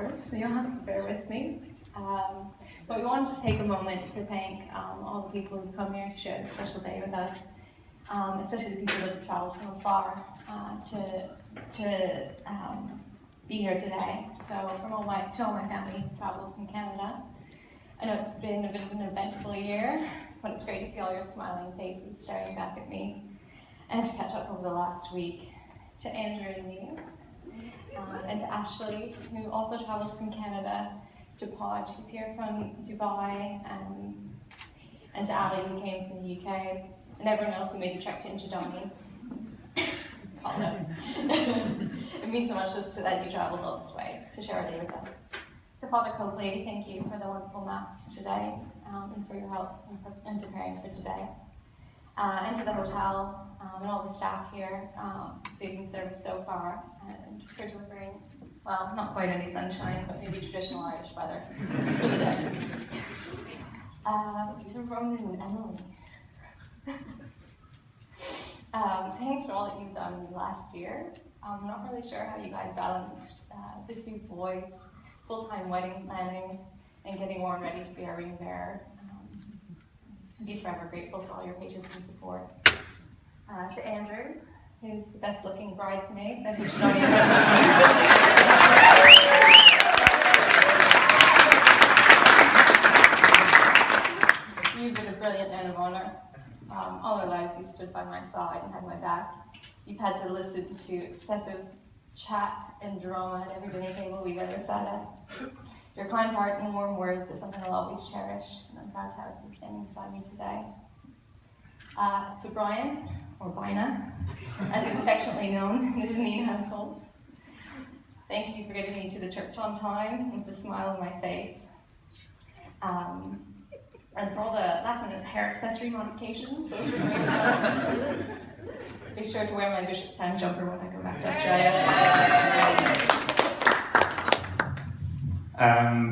awkward, so you'll have to bear with me. But we wanted to take a moment to thank all the people who've come here to share this special day with us, especially the people that have travelled from afar to be here today. So from all my family who travelled from Canada. I know it's been a bit of an eventful year, but it's great to see all your smiling faces staring back at me, and to catch up over the last week. To Andrew and me, and to Ashley, who also travelled from Canada, to Pod, who's here from Dubai, and to Ali, who came from the UK, and everyone else who made the trek to Inchydoney. It means so much just that you travelled all this way to share a day with us. To Father Copley, thank you for the wonderful Mass today, and for your help in preparing for today. And to the hotel and all the staff here, saving service so far, and for delivering, well, not quite any sunshine, but maybe traditional Irish weather for the day. To Roman and Emily. Thanks for all that you've done last year. I'm not really sure how you guys balanced the two boys, full-time wedding planning, and getting warm ready to be our ring bearer. Be forever grateful for all your patience and support. To Andrew, who's the best looking bridesmaid that we should always have. You've been a brilliant man of honour. All our lives you stood by my side and had my back. You've had to listen to excessive chat and drama at every dinner table we've ever sat at. Your kind heart and warm words is something I'll always cherish, and I'm proud to have you standing beside me today. To Brian, or Bina, as he's affectionately known in the Deneen household. Thank you for getting me to the church on time with a smile on my face. And for all the last-minute hair accessory modifications, those were great. Be sure to wear my Bishop's Town jumper when I go back to Australia.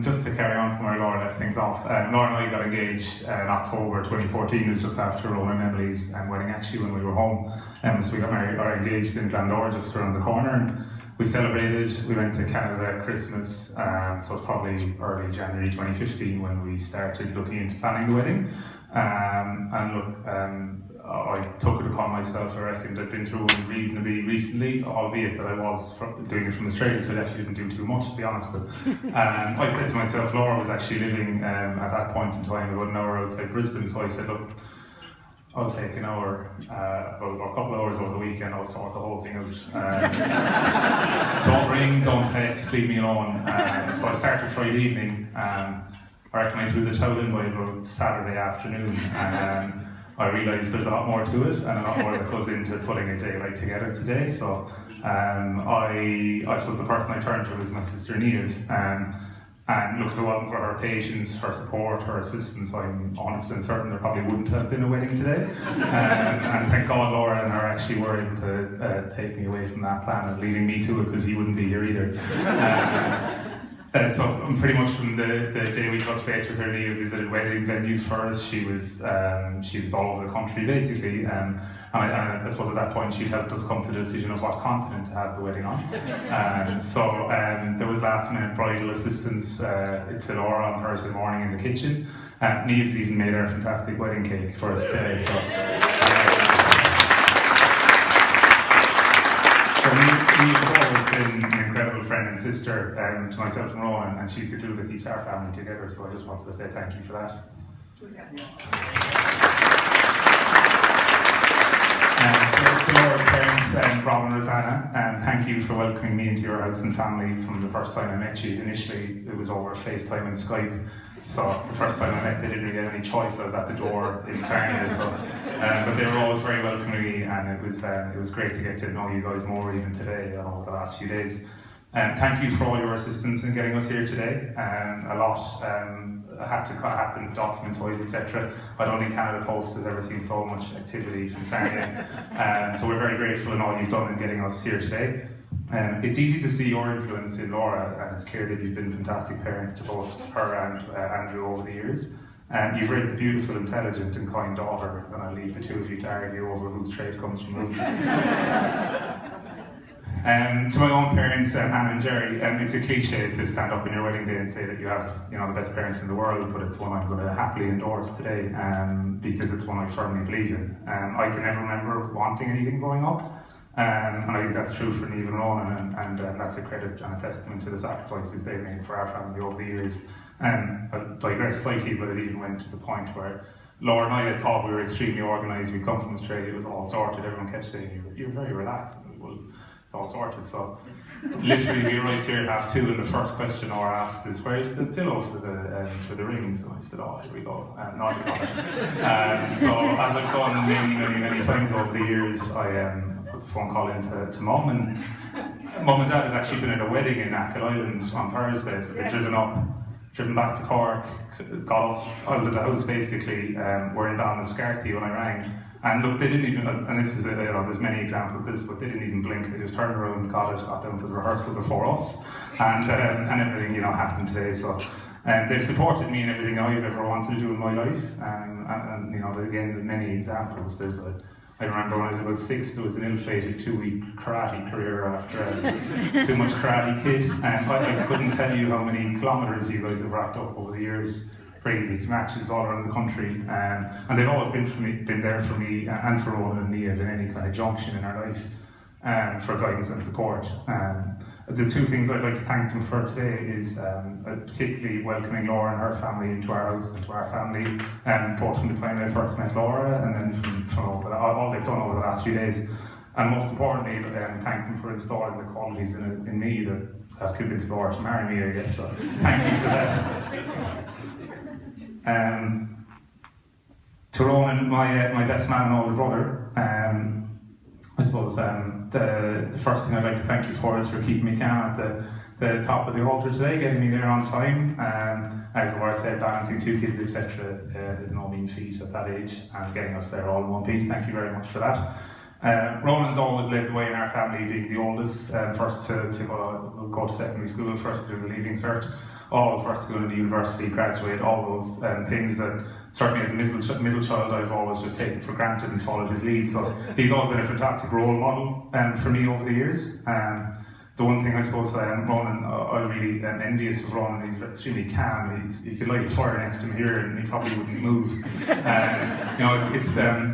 Just to carry on from where Laura left things off, Laura and I got engaged in October 2014. It was just after Rowan and Emily's wedding, actually, when we were home. So we got married, or engaged in Glandore, just around the corner, and we celebrated. We went to Canada at Christmas, so it's probably early January 2015 when we started looking into planning the wedding. And look, I took it upon myself. I reckon I've been through one reasonably recently, albeit that I was doing it from Australia, so I actually didn't do too much, to be honest. But I said to myself, Laura was actually living at that point in time about an hour outside Brisbane, so I said, look, I'll take an hour, or a couple of hours over the weekend, I'll sort the whole thing out. Don't ring, don't text, leave me alone. So I started Friday evening. I reckon I threw the towel in by about Saturday afternoon, and I realised there's a lot more to it, and a lot more that goes into putting a day like together today. So I suppose the person I turned to was my sister Niamh. And look, if it wasn't for her patience, her support, her assistance, I'm 100% certain there probably wouldn't have been a wedding today. And thank God Laura and her actually were able to take me away from that plan and leaving me to it, because he wouldn't be here either. So pretty much from the day we touched base with her, Niamh visited wedding venues for us. She was all over the country basically, and I suppose at that point she helped us come to the decision of what continent to have the wedding on. So there was last minute bridal assistance to Laura on Thursday morning in the kitchen. Niamh's even made our fantastic wedding cake for us today. So Niamh's always been an incredible friend and sister to myself and Rowan, and she's the glue that keeps our family together, so I just wanted to say thank you for that. So to Laura's parents, Rob and Rosanna, thank you for welcoming me into your house and family from the first time I met you. Initially it was over FaceTime and Skype, so the first time I met they didn't really have any choice. I was at the door in Sarnia, but they were always very welcoming, and it was great to get to know you guys more even today over the last few days. Thank you for all your assistance in getting us here today. A lot had to happen documents-wise, etc. I don't think Canada Post has ever seen so much activity from Sarnia. So we're very grateful in all you've done in getting us here today. It's easy to see your influence in Laura, and it's clear that you've been fantastic parents to both her and Andrew over the years. You've raised a beautiful, intelligent and kind daughter, and I'll leave the two of you to argue over whose trait comes from whom. To my own parents, Anna and Jerry, it's a cliche to stand up on your wedding day and say that you have, the best parents in the world, but it's one I'm going to happily endorse today, because it's one I firmly believe in. I can never remember wanting anything growing up, and I think that's true for Niamh and Ronan, and that's a credit and a testament to the sacrifices they've made for our family over the years. I'll digress slightly, but it even went to the point where Laura and I had thought we were extremely organised. We come from Australia, it was all sorted. Everyone kept saying, you're very relaxed. Well, it's all sorted. So literally we arrived here at 2:30, and the first question Laura asked is, where's the pillow for the rings? And I said, oh, here we go. Not got it. So as I've done many times over the years, I put the phone call into Mum, and Mum and Dad had actually been at a wedding in Achill Island on Thursday, so they'd driven back to Cork, got us out of the house basically. We're in Ballinascarthy when I rang. And look, they didn't even, and this is it, there's many examples of this, but they didn't even blink. They just turned around, got down to the rehearsal before us, and everything, happened today. So they've supported me in everything I've ever wanted to do in my life. And again, many examples. I remember when I was about 6, there was an ill-fated 2-week karate career after too much Karate Kid. And I couldn't tell you how many kilometres you guys have racked up over the years, bringing me to matches all around the country. And they've always been there for me and for Ronan and Niamh at any kind of junction in our life, for guidance and support. The 2 things I'd like to thank them for today is particularly welcoming Laura and her family into our house and to our family, both from the time I first met Laura and then from all they've done over the last few days. And most importantly, thank them for installing the qualities in me that have convinced Laura to marry me, I guess. So thank you for that. To Ronan, my best man and older brother, I suppose the first thing I'd like to thank you for is for keeping me calm at the top of the altar today, getting me there on time. As Laura said, balancing 2 kids, etc. Is no mean feat at that age, and getting us there all in one piece. Thank you very much for that. Ronan's always led the way in our family, being the oldest, first to go to secondary school, first to do the leaving cert, all first to go to the university, graduate, all those things that certainly as a middle child I've always just taken for granted and followed his lead. So he's always been a fantastic role model for me over the years. The one thing I suppose Ronan, I'm really envious of Ronan, he's extremely calm. You could light a fire next to him here and he probably wouldn't move.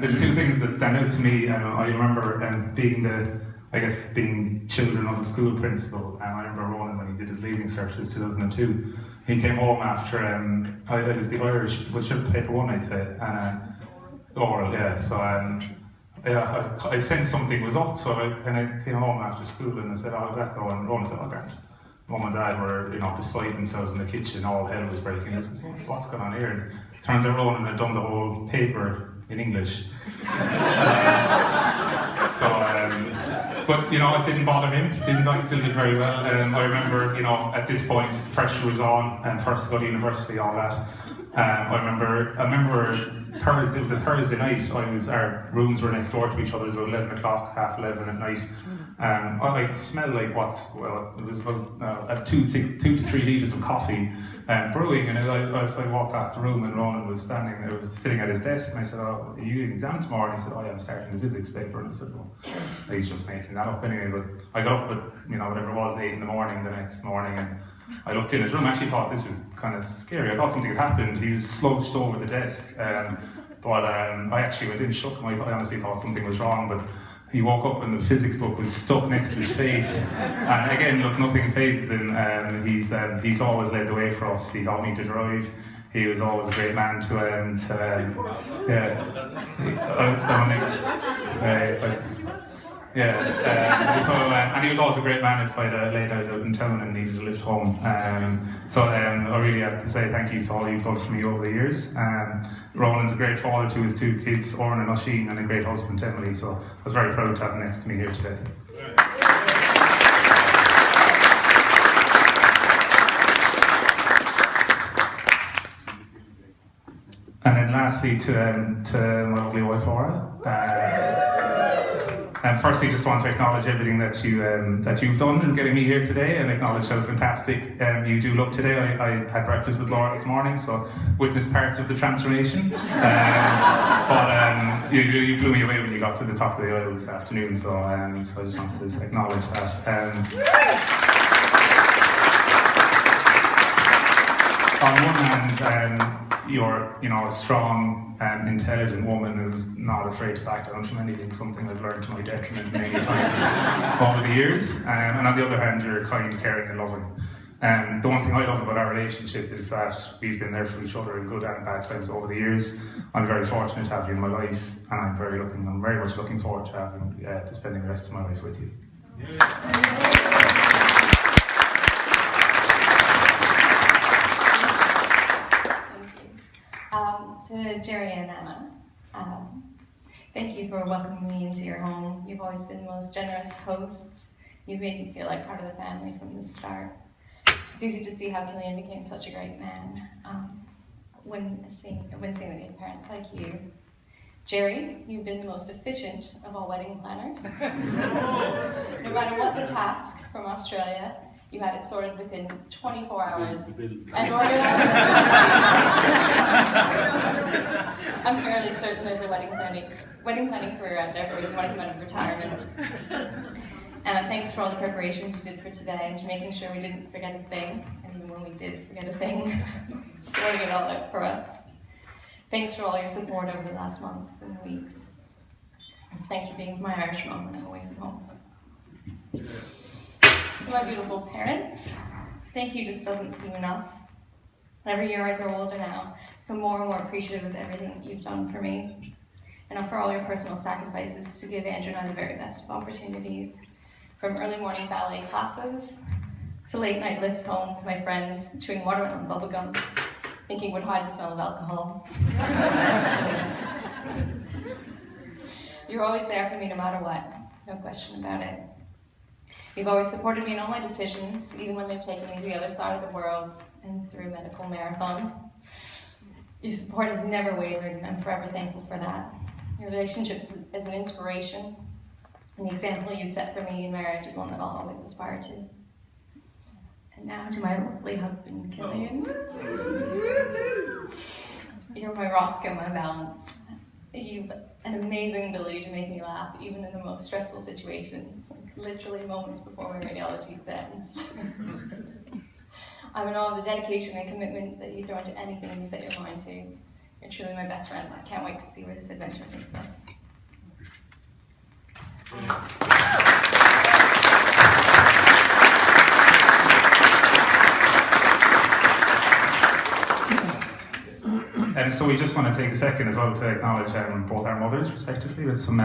There's 2 things that stand out to me. I remember being children of a school principal, and I remember Ronan when he did his leaving cert in 2002. He came home after, it was the Irish, whichever paper one I'd say, oral, yeah, so I sensed something was up, so I came home after school and I said, oh, how'd that go? And Ronan said, oh, grand. Mum and Dad were, beside themselves in the kitchen, all hell was breaking loose. What's going on here? And it turns out Ronan had done the whole paper in English. But it didn't bother him. I still did very well. I remember, at this point, pressure was on, and first to go to university, all that. I remember Thursday. It was a Thursday night. Our rooms were next door to each other. It was about 11 o'clock, half 11 at night. I could smell it was about 2 to 3 litres of coffee brewing, and I walked past the room and Ronan was sitting at his desk, and I said, oh, are you in exam tomorrow? And he said, oh, yeah, I'm starting the physics paper. And I said, well, he's just making that up anyway. But I got up at, whatever it was, 8 in the morning the next morning, and I looked in his room. I actually thought this was kind of scary. I thought something had happened. He was slouched over the desk, but I actually went in, shook him. I honestly thought something was wrong, but he woke up and the physics book was stuck next to his face. And again, look, nothing phases him. He's always led the way for us. He taught me to drive. He was always a great man and he was always a great man if I'd laid out in town and needed a lift home. I really have to say thank you to all you've done for me over the years. Ronan's a great father to his 2 kids, Oren and Oisin, and a great husband to Emily, so I was very proud to have him next to me here today. And then lastly to my lovely wife Laura. Firstly, just want to acknowledge everything that you've done in getting me here today, and acknowledge how fantastic you do look today. I had breakfast with Laura this morning, so witnessed parts of the transformation. But you blew me away when you got to the top of the aisle this afternoon. So I just wanted to acknowledge that. On one hand, you're a strong and intelligent woman who's not afraid to back down from anything, something I've learned to my detriment many times over the years. And on the other hand, you're kind, caring and loving. And the one thing I love about our relationship is that we've been there for each other in good and bad times over the years. I'm very fortunate to have you in my life, and I'm very much looking forward to spending the rest of my life with you. To Jerry and Anna, thank you for welcoming me into your home. You've always been the most generous hosts. You've made me feel like part of the family from the start. It's easy to see how Killian became such a great man when seeing that you have parents like you. Jerry, you've been the most efficient of all wedding planners. No matter what the task from Australia, you had it sorted within 24 hours and organized. I'm fairly certain there's a wedding planning career out there for when you want to come out of retirement. And thanks for all the preparations you did for today and to making sure we didn't forget a thing. And even when we did forget a thing, sorting it all out for us. Thanks for all your support over the last months and weeks. And thanks for being my Irish mom when I'm away from home. To my beautiful parents, thank you just doesn't seem enough. Every year I grow older now, I'm more and more appreciative of everything that you've done for me, and for all your personal sacrifices to give Andrew and I the very best of opportunities, from early morning ballet classes, to late night lifts home with my friends, chewing watermelon bubblegum, thinking would hide the smell of alcohol. You're always there for me no matter what, no question about it. You've always supported me in all my decisions, even when they've taken me to the other side of the world and through a medical marathon. Your support has never wavered, and I'm forever thankful for that. Your relationship is an inspiration, and the example you set for me in marriage is one that I'll always aspire to. And now to my lovely husband, Killian. You're my rock and my balance. You've an amazing ability to make me laugh, even in the most stressful situations, like literally moments before my radiology exams. I'm in awe of the dedication and commitment that you throw into anything you set your mind to. You're truly my best friend, and I can't wait to see where this adventure takes us. So we just want to take a second as well to acknowledge both our mothers, respectively, with some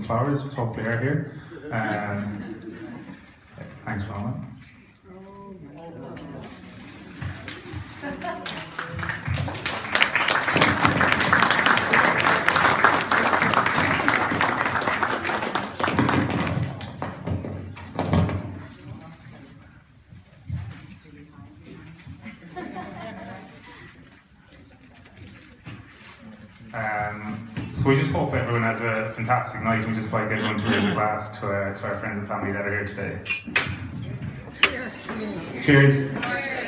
flowers, which hopefully are here. Thanks, Mama. So we just hope everyone has a fantastic night. We just like everyone to raise a glass to our friends and family that are here today. Cheers. Cheers.